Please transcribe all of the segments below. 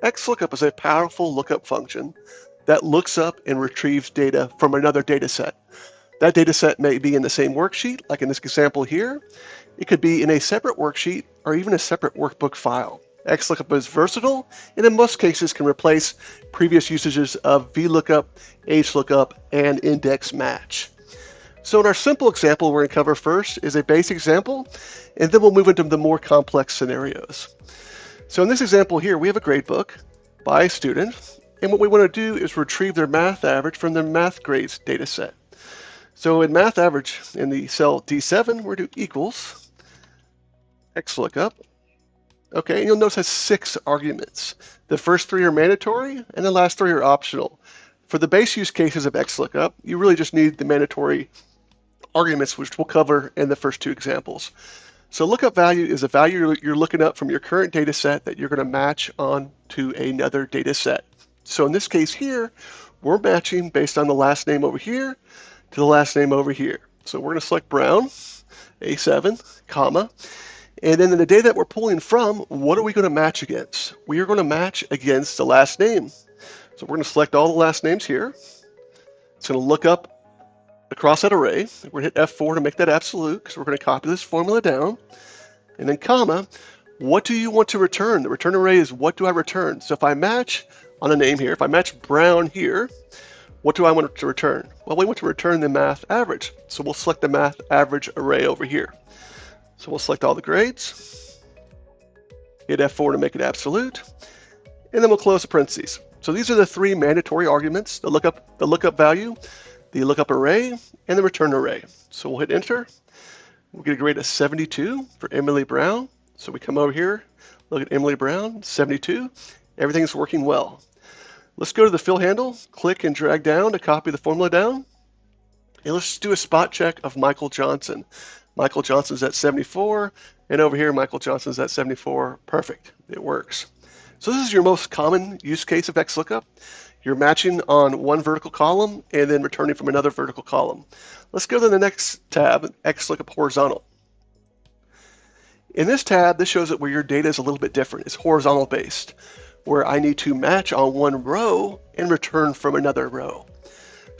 XLOOKUP is a powerful lookup function that looks up and retrieves data from another data set. That data set may be in the same worksheet, like in this example here. It could be in a separate worksheet or even a separate workbook file. XLOOKUP is versatile and in most cases can replace previous usages of VLOOKUP, HLOOKUP, and index match. So in our simple example we're going to cover first is a base example, and then we'll move into the more complex scenarios. So in this example here, we have a gradebook by a student, and what we want to do is retrieve their math average from their math grades data set. So in math average, in the cell D7, we're going to do equals XLOOKUP. Okay, and you'll notice it has 6 arguments. The first 3 are mandatory, and the last 3 are optional. For the base use cases of XLOOKUP, you really just need the mandatory arguments, which we'll cover in the first 2 examples. So lookup value is a value you're looking up from your current data set that you're going to match on to another data set. So in this case here, we're matching based on the last name over here to the last name over here. So we're going to select Brown, A7, comma, and then in the data that we're pulling from, what are we going to match against? We are going to match against the last name. So we're going to select all the last names here. It's going to look up across that array. We're going to hit F4 to make that absolute because we're going to copy this formula down. And then comma, what do you want to return? The return array is what do I return? So if I match on a name here, if I match Brown here, what do I want to return? Well, we want to return the math average. So we'll select the math average array over here. So we'll select all the grades, hit F4 to make it absolute, and then we'll close the parentheses. So these are the 3 mandatory arguments, the lookup value, the lookup array, and the return array. So we'll hit enter. We'll get a grade of 72 for Emily Brown. So we come over here, look at Emily Brown, 72. Everything's working well. Let's go to the fill handle, click and drag down to copy the formula down. And let's do a spot check of Michael Johnson. Michael Johnson's at 74, and over here Michael Johnson's at 74. Perfect, it works. So this is your most common use case of XLOOKUP. You're matching on one vertical column and then returning from another vertical column. Let's go to the next tab, XLOOKUP horizontal. In this tab, this shows it where your data is a little bit different. It's horizontal based, where I need to match on one row and return from another row.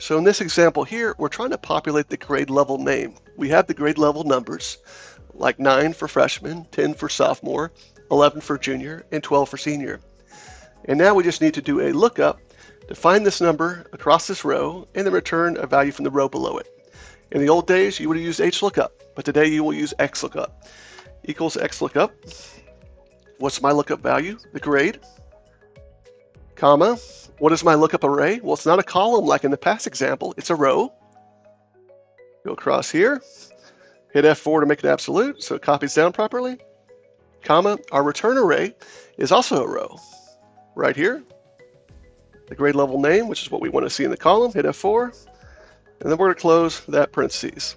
So in this example here, we're trying to populate the grade level name. We have the grade level numbers, like 9 for freshman, 10 for sophomore, 11 for junior, and 12 for senior. And now we just need to do a lookup to find this number across this row and then return a value from the row below it. In the old days, you would have used HLOOKUP, but today you will use XLOOKUP. Equals XLOOKUP. What's my lookup value? The grade. Comma. What is my lookup array? Well, it's not a column like in the past example, it's a row. Go across here, hit F4 to make it absolute so it copies down properly. Comma, our return array is also a row. Right here, the grade level name, which is what we want to see in the column, hit F4, and then we're going to close that parentheses.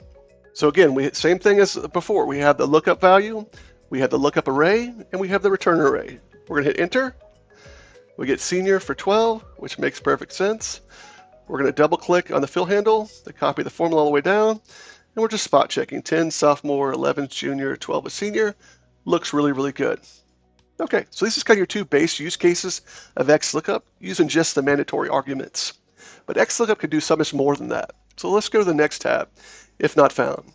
So again, same thing as before. We have the lookup value, we have the lookup array, and we have the return array. We're going to hit enter. We get senior for 12, which makes perfect sense. We're going to double click on the fill handle to copy the formula all the way down, and we're just spot checking. 10 sophomore, 11 junior, 12 a senior. Looks really, really good. Okay, so this is kind of your 2 base use cases of XLOOKUP using just the mandatory arguments. But XLOOKUP could do so much more than that. So let's go to the next tab, if not found.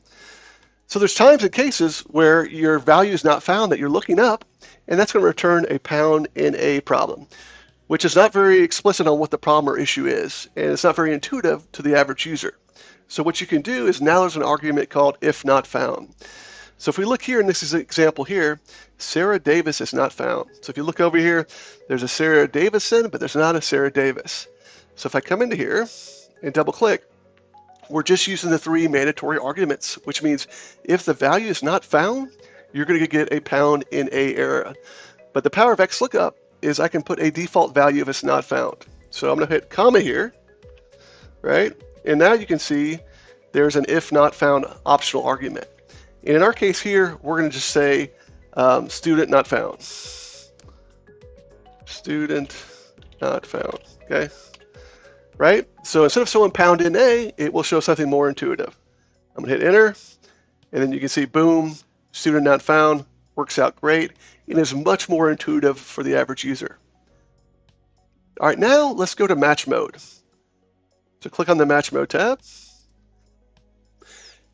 So there's times and cases where your value is not found that you're looking up, and that's going to return a pound in a problem, which is not very explicit on what the problem or issue is, and it's not very intuitive to the average user. So what you can do is now there's an argument called if not found. So if we look here in this example here, Sarah Davis is not found. So if you look over here, there's a Sarah Davison, but there's not a Sarah Davis. So if I come into here and double click, we're just using the 3 mandatory arguments, which means if the value is not found, you're going to get a pound in a error. But the power of XLOOKUP is I can put a default value if it's not found. So I'm going to hit comma here, right? And now you can see there's an if not found optional argument. And in our case here, we're going to just say student not found. Student not found, okay? Right? So instead of showing pound in A, it will show something more intuitive. I'm going to hit enter, and then you can see, boom, student not found, works out great, and is much more intuitive for the average user. All right, now let's go to match mode. So click on the match mode tab.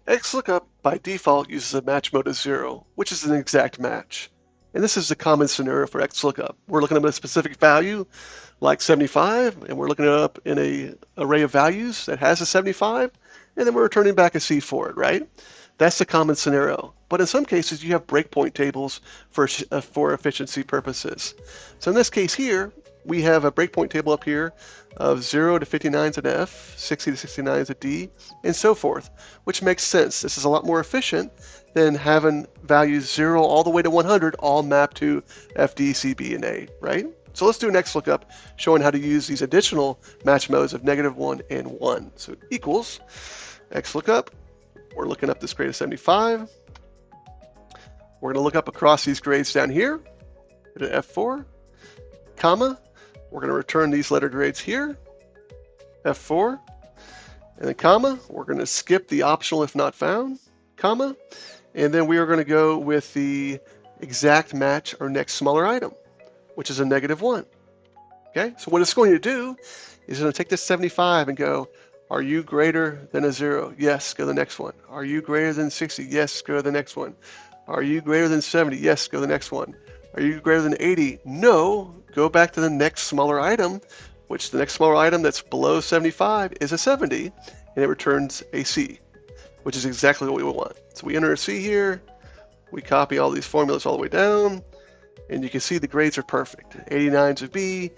XLOOKUP by default uses a match mode of 0, which is an exact match. And this is the common scenario for XLOOKUP. We're looking at a specific value like 75, and we're looking it up in an array of values that has a 75, and then we're returning back a C for it, right? That's the common scenario. But in some cases, you have breakpoint tables for efficiency purposes. So in this case here, we have a breakpoint table up here of 0 to 59 is an F, 60 to 69 is a D, and so forth, which makes sense. This is a lot more efficient than having values 0 all the way to 100 all mapped to F, D, C, B, and A, right? So let's do an XLOOKUP showing how to use these additional match modes of -1 and 1. So equals XLOOKUP. We're looking up this grade of 75. We're going to look up across these grades down here at an F4, comma. We're going to return these letter grades here, F4, and then comma. We're going to skip the optional if not found, comma, and then we are going to go with the exact match or next smaller item, which is a -1. Okay, so what it's going to do is going to take this 75 and go, are you greater than a 0? Yes, go to the next one. Are you greater than 60? Yes, go to the next one. Are you greater than 70? Yes, go to the next one. Are you greater than 80? No, go back to the next smaller item, which the next smaller item that's below 75 is a 70, and it returns a C, which is exactly what we want. So we enter a C here, we copy all these formulas all the way down, and you can see the grades are perfect. 89 is a B,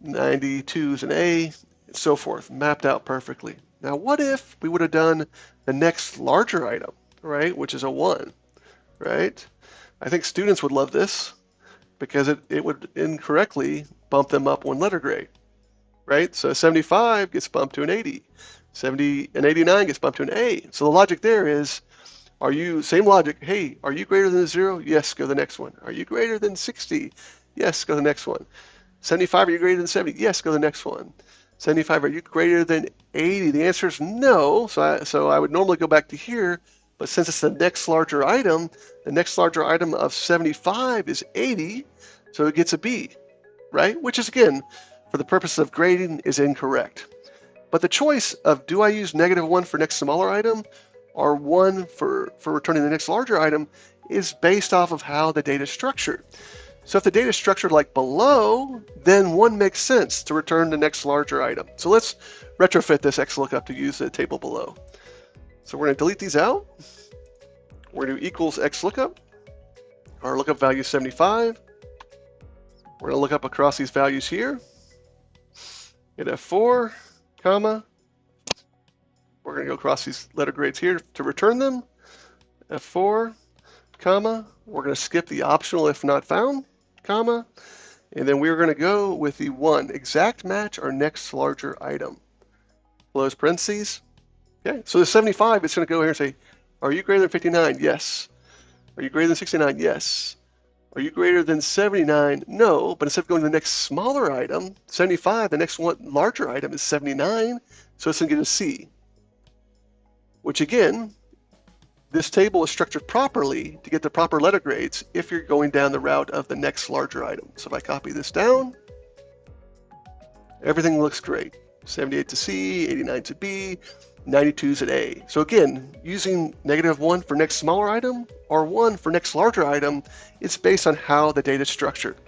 92 is an A, and so forth, mapped out perfectly. Now what if we would have done the next larger item, right, which is a 1, right? I think students would love this because it would incorrectly bump them up one letter grade, right? So 75 gets bumped to an 80, 70 and 89 gets bumped to an A. So the logic there is, same logic, hey, are you greater than a 0? Yes, go to the next one. Are you greater than 60? Yes, go to the next one. 75, are you greater than 70? Yes, go to the next one. 75, are you greater than 80? The answer is no, so I would normally go back to here, but since it's the next larger item of 75 is 80, so it gets a B, right? Which is, again, for the purposes of grading, is incorrect. But the choice of do I use -1 for next smaller item or 1 for returning the next larger item is based off of how the data is structured. So if the data is structured like below, then 1 makes sense to return the next larger item. So let's retrofit this XLOOKUP to use the table below. So we're going to delete these out. We're going to do equals XLOOKUP. Our lookup value is 75. We're going to look up across these values here. Hit F4, comma. We're going to go across these letter grades here to return them. F4, comma. We're going to skip the optional if not found, comma. And then we're going to go with the 1, exact match our next larger item. Close parentheses. Okay, so the 75 is going to go here and say, are you greater than 59? Yes. Are you greater than 69? Yes. Are you greater than 79? No, but instead of going to the next smaller item, 75, the next one larger item is 79, so it's going to get a C. Which again, this table is structured properly to get the proper letter grades if you're going down the route of the next larger item. So if I copy this down, everything looks great. 78 to C, 89 to B, 92 is an A. So again, using -1 for next smaller item or 1 for next larger item, it's based on how the data is structured.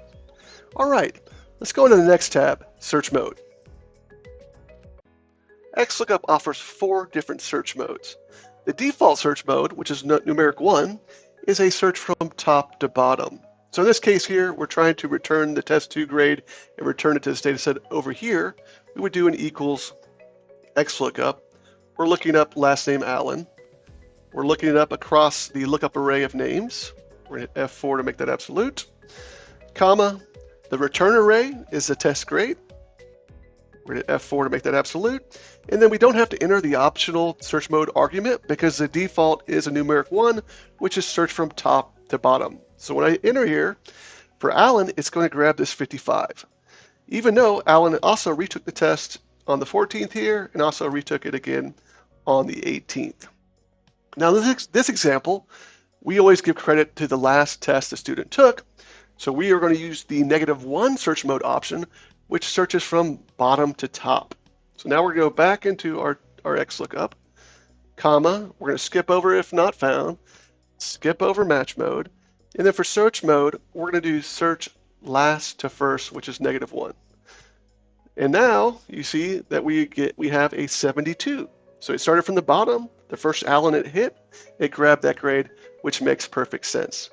All right, let's go into the next tab, search mode. XLOOKUP offers 4 different search modes. The default search mode, which is numeric 1, is a search from top to bottom. So in this case here, we're trying to return the test 2 grade and return it to this data set over here. We would do an equals XLOOKUP. We're looking up last name Allen. We're looking it up across the lookup array of names. We're going to hit F4 to make that absolute, comma. The return array is the test grade. We're going to hit F4 to make that absolute. And then we don't have to enter the optional search mode argument because the default is a numeric 1, which is search from top to bottom. So when I enter here, for Allen, it's going to grab this 55. Even though Allen also retook the test on the 14th here and also retook it again on the 18th. Now this example, we always give credit to the last test the student took. So we are going to use the -1 search mode option which searches from bottom to top. So now we're going to go back into our XLOOKUP, comma, we're going to skip over if not found, skip over match mode, and then for search mode, we're going to do search last to first, which is -1. And now you see that we have a 72. So it started from the bottom, the first Allen it hit, it grabbed that grade, which makes perfect sense.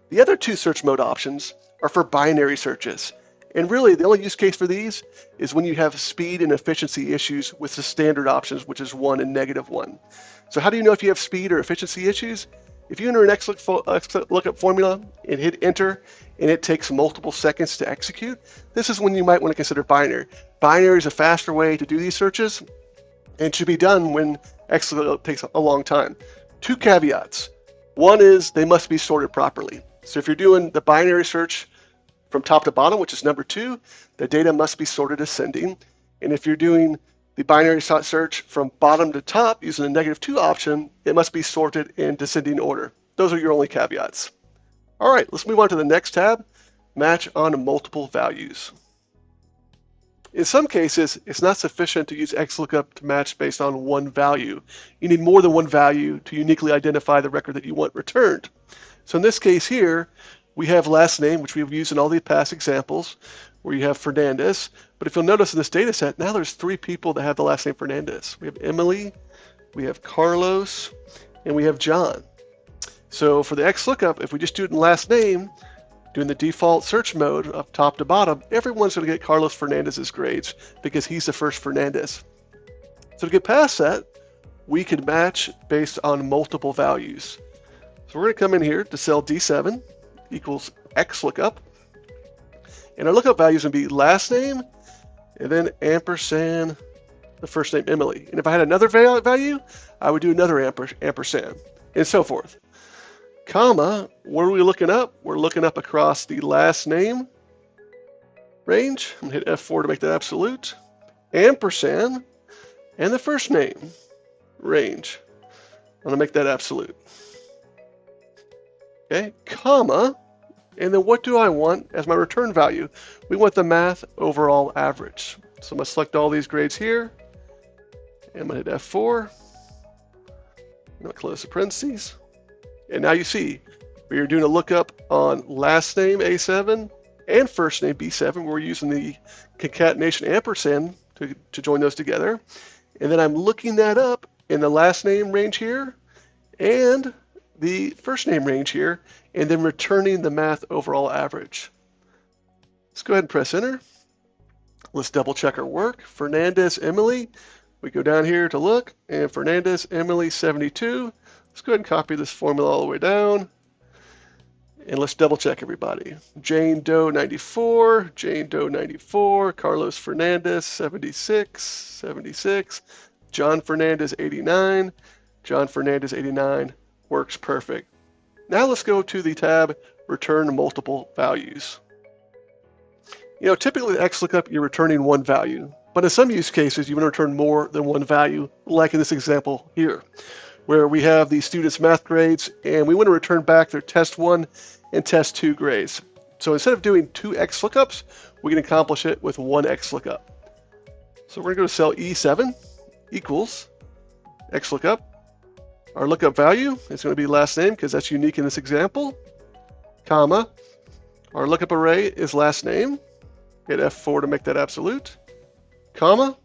The other two search mode options are for binary searches. And really, the only use case for these is when you have speed and efficiency issues with the standard options, which is 1 and -1. So how do you know if you have speed or efficiency issues? If you enter an XLOOKUP formula and hit enter, and it takes multiple seconds to execute, this is when you might want to consider binary. Binary is a faster way to do these searches, and should be done when XLOOKUP takes a long time. Two caveats. One is they must be sorted properly. So if you're doing the binary search from top to bottom, which is number 2, the data must be sorted ascending. And if you're doing the binary search from bottom to top using the -2 option, it must be sorted in descending order. Those are your only caveats. All right, let's move on to the next tab, match on multiple values. In some cases, it's not sufficient to use XLOOKUP to match based on one value. You need more than one value to uniquely identify the record that you want returned. So in this case here, we have last name, which we've used in all the past examples, where you have Fernandez. But if you'll notice in this data set, now there's 3 people that have the last name Fernandez. We have Emily, we have Carlos, and we have John. So for the XLOOKUP, if we just do it in last name, doing the default search mode of top to bottom, everyone's going to get Carlos Fernandez's grades because he's the first Fernandez. So to get past that, we can match based on multiple values. So we're going to come in here to cell D7 equals XLOOKUP. And our lookup value is going to be last name and then ampersand the first name Emily. And if I had another value, I would do another ampersand and so forth. Comma, what are we looking up? We're looking up across the last name range. I'm going to hit F4 to make that absolute. Ampersand and the first name range. I'm going to make that absolute. Okay, comma, and then what do I want as my return value? We want the math overall average. So I'm going to select all these grades here. And I'm going to hit F4. I'm going to close the parentheses. And now you see, we are doing a lookup on last name A7 and first name B7, where we're using the concatenation ampersand to join those together. And then I'm looking that up in the last name range here and the first name range here, and then returning the math overall average. Let's go ahead and press enter. Let's double check our work. Fernandez, Emily. We go down here to look, and Fernandez, Emily, 72. Let's go ahead and copy this formula all the way down. And let's double check everybody. Jane Doe, 94. Jane Doe, 94. Carlos Fernandez, 76. 76. John Fernandez, 89. John Fernandez, 89. Works perfect. Now let's go to the tab, return multiple values. You know, typically the XLOOKUP, you're returning one value. But in some use cases, you want to return more than one value, like in this example here, where we have the students' math grades, and we want to return back their test 1 and test 2 grades. So instead of doing 2 XLOOKUPs, we can accomplish it with 1 XLOOKUP. So we're going to go to cell E7 equals XLOOKUP. Our lookup value is going to be last name because that's unique in this example, comma. Our lookup array is last name. Hit F4 to make that absolute, comma.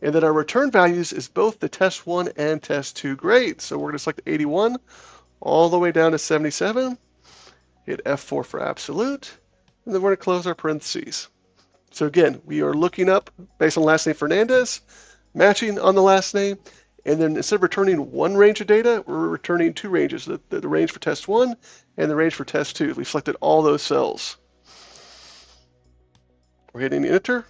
And then our return values is both the test 1 and test 2 grades. So we're going to select 81 all the way down to 77. Hit F4 for absolute. And then we're going to close our parentheses. So again, we are looking up based on last name Fernandez, matching on the last name. And then instead of returning one range of data, we're returning 2 ranges, the range for test 1 and the range for test 2. We've selected all those cells. We're hitting enter.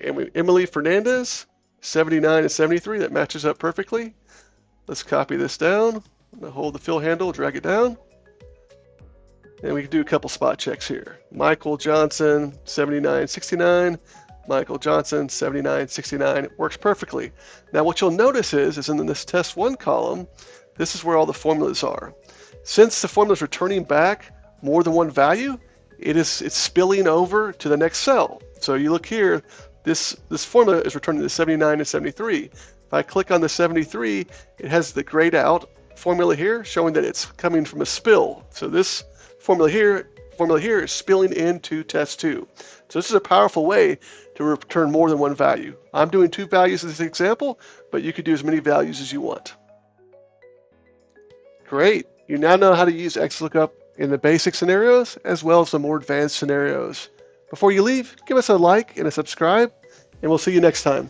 And Emily Fernandez, 79 and 73, that matches up perfectly. Let's copy this down. I'm going to hold the fill handle, drag it down. And we can do a couple spot checks here. Michael Johnson, 79, 69. Michael Johnson, 79, 69. It works perfectly. Now what you'll notice is in this test 1 column, this is where all the formulas are. Since the formula is returning back more than one value, it's spilling over to the next cell. So you look here, this formula is returning the 79 and 73. If I click on the 73, it has the grayed out formula here showing that it's coming from a spill. So this formula here is spilling into test 2. So this is a powerful way to return more than one value. I'm doing 2 values in this example, but you could do as many values as you want. Great. You now know how to use XLOOKUP in the basic scenarios as well as the more advanced scenarios. Before you leave, give us a like and a subscribe, and we'll see you next time.